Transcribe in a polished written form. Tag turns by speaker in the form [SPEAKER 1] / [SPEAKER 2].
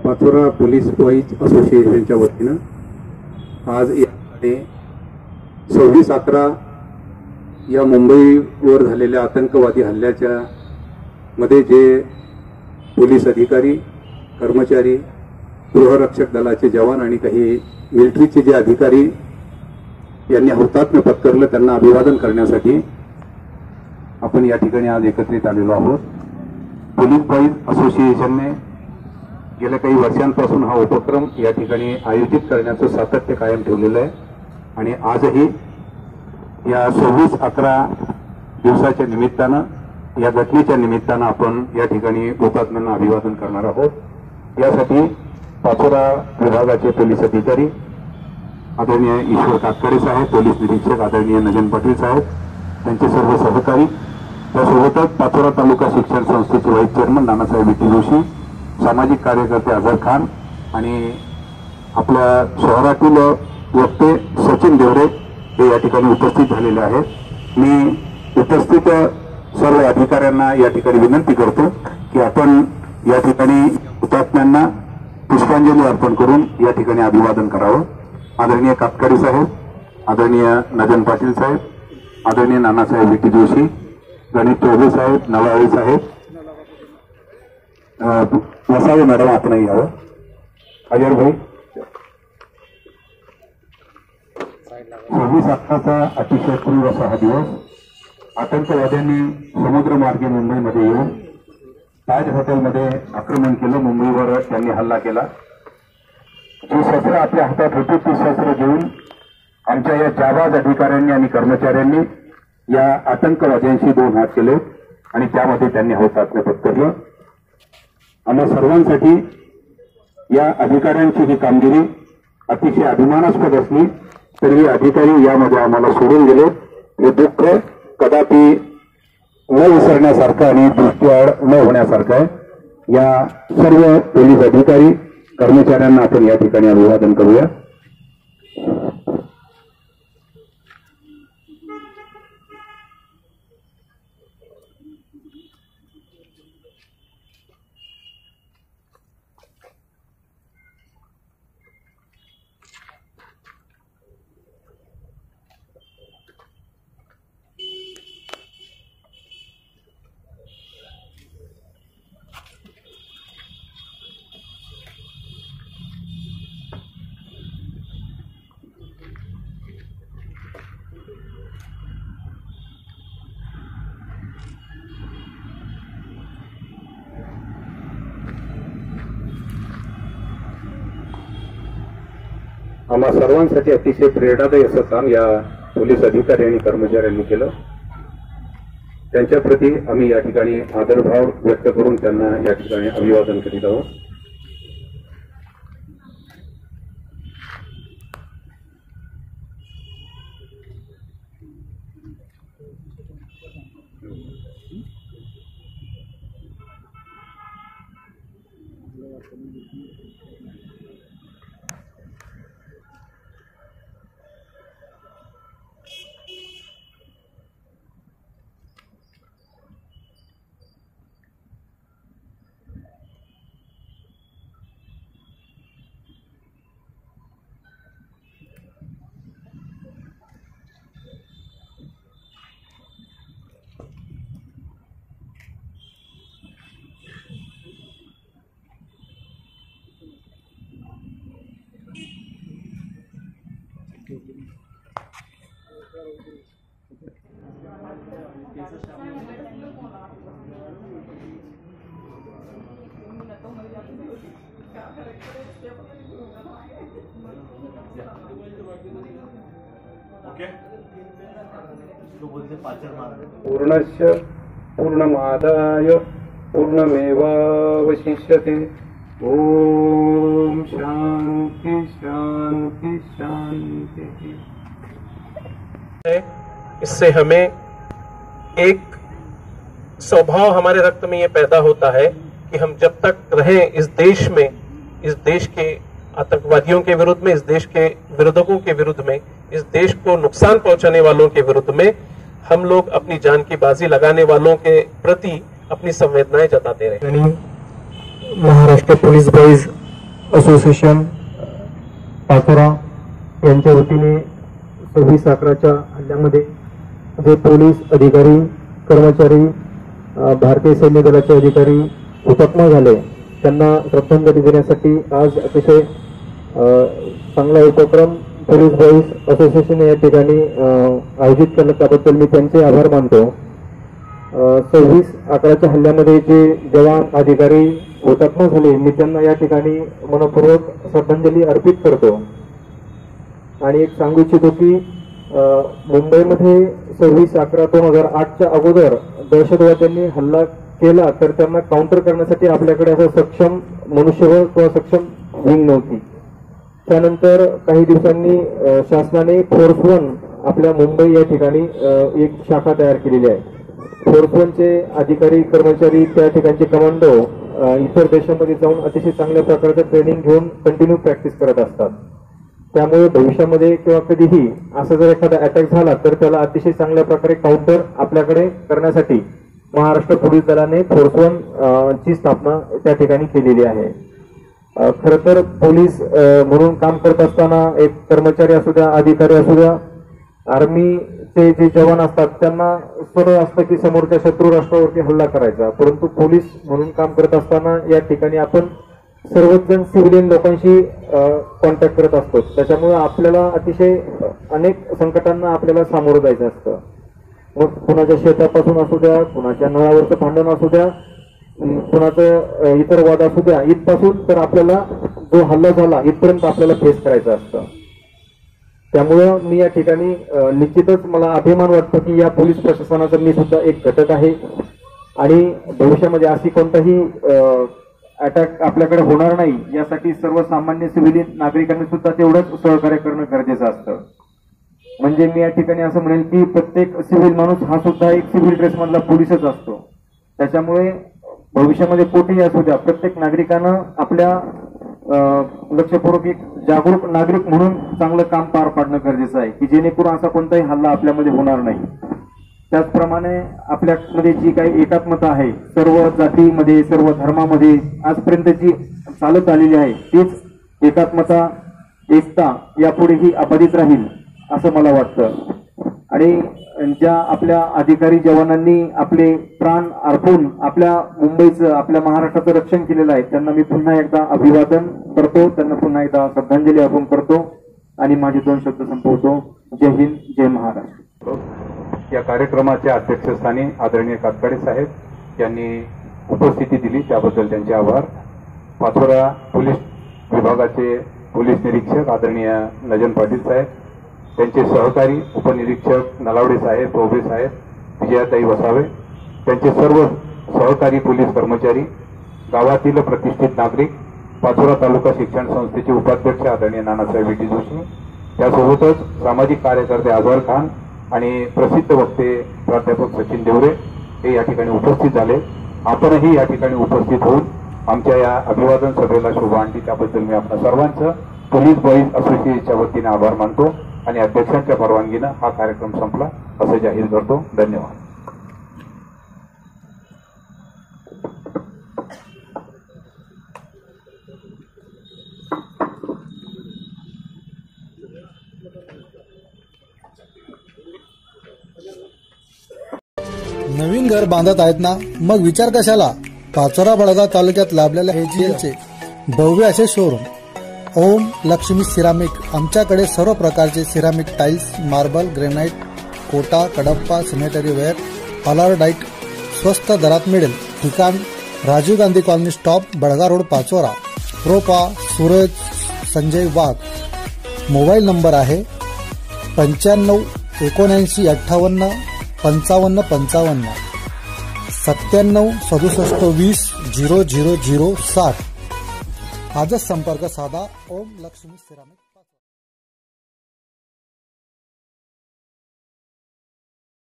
[SPEAKER 1] Pachora police boys असोसिएशनच्या वतीनं आज या 26/11 या मुंबईवर झालेल्या आतंकवादी हल्ल्याच्या मध्ये जे पोलीस अधिकारी, कर्मचारी, गृहरक्षक दलाचे जवान आणि काही मिलिटरीचे जे अधिकारी यांनी हुतात्म्य पत्करलं त्यांना अभिवादन करण्यासाठी आपण या ठिकाणी आज एकत्रित आलेलो आहोत। पोलीस बॉईज असोसिएशनने गेल्या काही वर्षांपासून हा उपक्रम या ठिकाणी आयोजित करण्याचं सातत्य कायम ठेवलेलं आहे आणि आजही या 26/11 दिवसाच्या निमित्तानं, या घटनेच्या निमित्तानं आपण या ठिकाणी हुतात्म्यांना अभिवादन करणार आहोत। यासाठी पाचोरा विभागाचे पोलीस अधिकारी आदरणीय ईश्वर कातकरे साहेब, पोलीस निरीक्षक आदरणीय नजन पाटील साहेब, त्यांचे सर्व सहकारी, त्यासोबतच पाचोरा तालुका शिक्षण संस्थेचे व्हाईस चेअरमन नानासाहेब विटी जोशी, सामाजिक कार्यकर्ते अझर खान आणि आपल्या शहरातील वक्ते सचिन देवरे हे या ठिकाणी उपस्थित झालेले आहेत। मी उपस्थित सर्व अधिकाऱ्यांना या ठिकाणी विनंती करतो की आपण या ठिकाणी हुतात्म्यांना पुष्पांजली अर्पण करून या ठिकाणी अभिवादन करावं। आदरणीय कातकरे साहेब, आदरणीय नजन पाटील साहेब, आदरणीय नानासाहेब विटी जोशी, गणेश चौधरी साहेब, नवाळी साहेब, वसावे मॅडम आपणही यावं, अजर भाई। 26/11चा अतिशय क्रूर असा हा दिवस आतंकवाद्यांनी समुद्रमार्गे मुंबईमध्ये येऊन ताज हॉटेलमध्ये आक्रमण केलं। मुंबईवर त्यांनी हल्ला केला। जी शस्त्र आपल्या हातात होती ती शस्त्र घेऊन आमच्या या जाबाज अधिकाऱ्यांनी आणि कर्मचाऱ्यांनी या आतंकवाद्यांशी 2 हात केले आणि त्यामध्ये त्यांनी हुतात्म्य पत्करलं। आम्हा सर्वांसाठी या अधिकाऱ्यांची ही कामगिरी अतिशय अभिमानास्पद असली तरी अधिकारी यामध्ये आम्हाला सोडून गेले। हे दुःख कदापि न विसरण्यासारखं आणि दृष्टीआड न होण्यासारखं आहे। या सर्व पोलीस अधिकारी कर्मचाऱ्यांना आपण या ठिकाणी अभिवादन करूया। आम्हा सर्वांसाठी अतिशय प्रेरणादायी असं काम या पोलीस अधिकारी आणि कर्मचाऱ्यांनी केलं। त्यांच्या प्रती आम्ही या ठिकाणी आदरभाव व्यक्त करून त्यांना या ठिकाणी अभिवादन करीत आहोत। पूर्णस्य पूर्णमादाय पूर्णमेवावशिष्यते। ओम शांति शांति शांति।
[SPEAKER 2] इससे हमें एक स्वभाव हमारे रक्त में ये पैदा होता है कि हम जब तक रहें इस देश में, इस देश के आतंकवादियों के विरुद्ध में, इस देश के विरोधकों के विरुद्ध में, इस देश को नुकसान पहुंचाने वालों के विरुद्ध में हम लोग अपनी जान की बाजी लगाने वालों के प्रति अपनी संवेदनाएं जताते रहे।
[SPEAKER 3] Maharashtra police boys association Pachora यांच्या वतीने 26/11च्या हल्ल्यामध्ये जे पोलीस अधिकारी कर्मचारी भारतीय सैन्य दलाचे अधिकारी हुतात्मा झाले त्यांना श्रद्धांजली देण्यासाठी आज अतिशय चांगला उपक्रम पोलीस बॉईज असोसिएशन या ठिकाणी आयोजित केला, त्याबद्दल मी त्यांचे आभार मानतो। 26/11च्या हल्ल्यामध्ये जे जवान अधिकारी हुतात्मा झाले मी त्यांना या ठिकाणी मनपूर्वक श्रद्धांजली अर्पित करतो। आणि एक सांगू इच्छितो की मुंबईमध्ये 26/11/2008च्या अगोदर दहशतवाद्यांनी हल्ला केला तर त्यांना काउंटर करण्यासाठी आपल्याकडे असं सक्षम मनुष्यबळ किंवा सक्षम विंग नव्हती। त्यानंतर काही दिवसांनी शासनाने फोर्स 1 आपल्या मुंबई या ठिकाणी एक शाखा तयार केलेली आहे। फोर्स 1चे अधिकारी कर्मचारी त्या ठिकाणचे कमांडो इतर देशांमध्ये जाऊन अतिशय चांगल्या प्रकारचं ट्रेनिंग घेऊन कंटिन्यू प्रॅक्टिस करत असतात। त्यामुळे भविष्यामध्ये किंवा कधीही असा जर एखादा अटॅक झाला तर त्याला अतिशय चांगल्या प्रकारे काउंटर आपल्याकडे करण्यासाठी महाराष्ट्र पोलीस दलाने फोर्स 1 ची स्थापना त्या ठिकाणी केलेली आहे। खरं तर पोलीस म्हणून काम करत असताना एक कर्मचारी असू द्या अधिकारी असू द्या आर्मीचे जे जवान असतात त्यांना सरळ असतं की समोरच्या शत्रू राष्ट्रावरती हल्ला करायचा, परंतु पोलीस म्हणून काम करत असताना या ठिकाणी आपण सर्वच जण सिव्हिलियन लोकांशी कॉन्टॅक्ट करत असतो। त्याच्यामुळे आपल्याला अतिशय अनेक संकटांना आपल्याला सामोरं जायचं असतं। मग कुणाच्या शेतापासून असू द्या, कुणाच्या नळावरचं भांडण असू द्या, कुणाचं इतर वाद असू द्या, इथपासून तर आपल्याला जो हल्ला झाला इथपर्यंत आपल्याला फेस करायचं असतं। त्यामुळं मी या ठिकाणी निश्चितच मला अभिमान वाटतो की या पोलीस प्रशासनाचा मी सुद्धा एक घटक आहे आणि भविष्यामध्ये अशी कोणताही अटॅक आपल्याकडे होणार नाही यासाठी सर्वसामान्य सिव्हिलियन नागरिकांनी सुद्धा तेवढंच सहकार्य करणं गरजेचं असतं। म्हणजे मी या ठिकाणी असं म्हणेल की प्रत्येक सिव्हिल माणूस हा सुद्धा एक सिव्हिल ड्रेस मधला पोलीसच असतो। त्याच्यामुळे भविष्यामध्ये कुठेही असू द्या प्रत्येक नागरिकानं आपल्या लक्षपूर्वक एक जागरूक नागरिक म्हणून चांगलं काम पार पाडणं गरजेचं आहे की जेणेकरून असा कोणताही हल्ला आपल्यामध्ये होणार नाही। त्याचप्रमाणे आपल्यामध्ये जी काही एकात्मता आहे सर्व जातीमध्ये सर्व धर्मामध्ये आजपर्यंत जी चालत आलेली आहे तीच एकात्मता एकता यापुढेही अबाधित राहील असं मला वाटतं। आणि ज्या आपल्या अधिकारी जवानांनी आपले प्राण अर्पून आपल्या मुंबईचं आपल्या महाराष्ट्राचं रक्षण केलेलं आहे त्यांना मी पुन्हा एकदा अभिवादन करतो, त्यांना पुन्हा एकदा श्रद्धांजली अर्पण करतो आणि माझे 2 शब्द संपवतो। जय हिंद, जय महाराष्ट्र।
[SPEAKER 1] या कार्यक्रमाच्या अध्यक्षस्थानी आदरणीय कातकाडे साहेब यांनी उपस्थिती दिली त्याबद्दल त्यांचे आभार। पाचोरा पोलीस विभागाचे पोलीस निरीक्षक आदरणीय नजन पाटील साहेब, त्यांचे सहकारी उपनिरीक्षक नलावडे साहेब, चौबे साहेब, विजयाताई वसावे, त्यांचे सर्व सहकारी पोलीस कर्मचारी, गावातील प्रतिष्ठित नागरिक, पाचोरा तालुका शिक्षण संस्थेचे उपाध्यक्ष आदरणीय नानासाहेब विटी जोशी, त्यासोबतच सामाजिक कार्यकर्ते आझार खान आणि प्रसिद्ध वक्ते प्राध्यापक सचिन देवरे हे या ठिकाणी उपस्थित झाले। आपणही या ठिकाणी उपस्थित होऊन आमच्या या अभिवादन सभेला शोभा आणली त्याबद्दल मी आपल्या सर्वांचं पोलीस बॉईज असोसिएशनच्या वतीने आभार मानतो आणि अध्यक्षांच्या परवानगीनं हा कार्यक्रम संपला असं जाहीर करतो। धन्यवाद।
[SPEAKER 4] नवीन घर बांधत आहेत ना, मग विचार कशाला। पाचोरा बडगाव तालुक्यात लाभलेल्या एजीएलचे भव्य असे शोरूम ओम लक्ष्मी सिरामिक। आमच्याकडे सर्व प्रकारचे ceramic tiles, marble, granite, Kota, Kadappa, sanitary ware, ऑलरडाईट स्वस्त दरात मिळेल। ठिकाण Rajiv Gandhi colony stop, Badgaon road, Pachora. प्रोपा सूरज संजय वाघ। मोबाईल नंबर आहे 95 79 58 55 55 97 67 20 000 60। आजच संपर्क साधा। ओम लक्ष्मी सिरामिक।